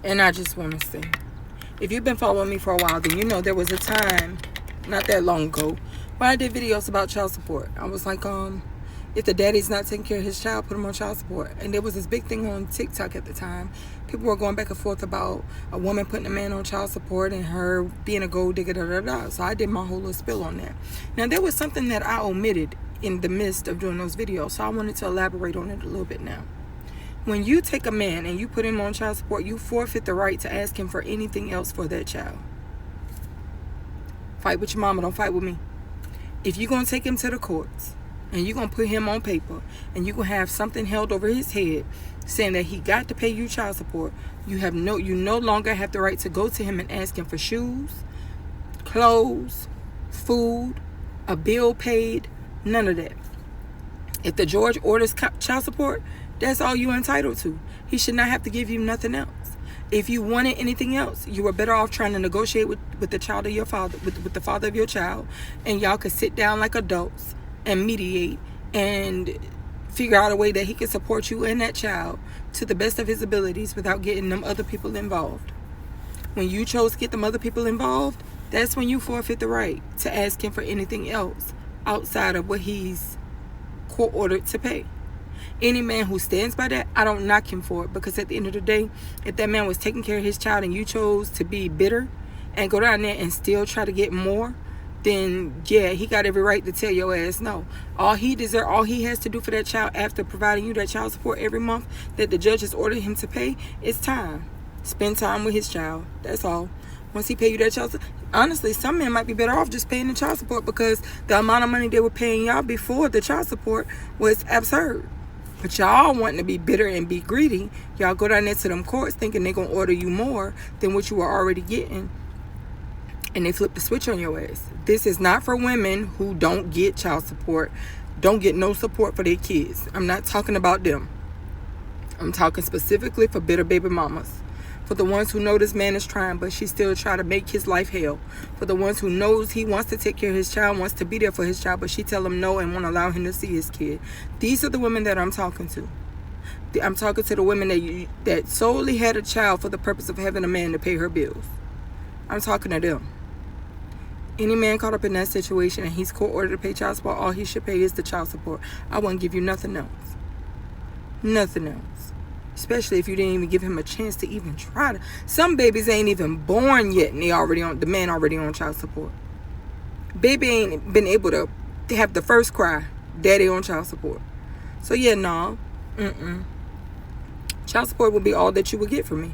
And I just want to say, if you've been following me for a while, then you know there was a time, not that long ago, when I did videos about child support. I was like, if the daddy's not taking care of his child, put him on child support. And there was this big thing on TikTok at the time. People were going back and forth about a woman putting a man on child support and her being a gold digger, da da da. So I did my whole little spill on that. Now, there was something that I omitted in the midst of doing those videos, so I wanted to elaborate on it a little bit now. When you take a man and you put him on child support, you forfeit the right to ask him for anything else for that child. Fight with your mama, don't fight with me. If you're going to take him to the courts and you're going to put him on paper and you're going to have something held over his head saying that he got to pay you child support, you no longer have the right to go to him and ask him for shoes, clothes, food, a bill paid, none of that. If the judge orders child support, that's all you're entitled to. He should not have to give you nothing else. If you wanted anything else, you were better off trying to negotiate with the child of your father, with the father of your child, and y'all could sit down like adults and mediate and figure out a way that he can support you and that child to the best of his abilities without getting them other people involved. When you chose to get them other people involved, that's when you forfeit the right to ask him for anything else outside of what he's court-ordered to pay. Any man who stands by that, I don't knock him for it, because at the end of the day, if that man was taking care of his child and you chose to be bitter and go down there and still try to get more, then yeah, he got every right to tell your ass no. All he has to do for that child after providing you that child support every month that the judge has ordered him to pay is time. Spend time with his child. That's all. Once he pay you that child support, honestly, some men might be better off just paying the child support, because the amount of money they were paying y'all before the child support was absurd. But y'all wanting to be bitter and be greedy, y'all go down there to them courts thinking they're going to order you more than what you were already getting. And they flip the switch on your ass. This is not for women who don't get child support, don't get no support for their kids. I'm not talking about them. I'm talking specifically for bitter baby mamas. For the ones who know this man is trying, but she still try to make his life hell. For the ones who knows he wants to take care of his child, wants to be there for his child, but she tell him no and won't allow him to see his kid. These are the women that I'm talking to. I'm talking to the women that solely had a child for the purpose of having a man to pay her bills. I'm talking to them. Any man caught up in that situation and he's court ordered to pay child support, all he should pay is the child support. I wouldn't give you nothing else. Nothing else. Especially if you didn't even give him a chance to even try to. Some babies ain't even born yet and the man already on child support. Baby ain't been able to have the first cry, daddy on child support. So yeah, no. Child support will be all that you will get from me.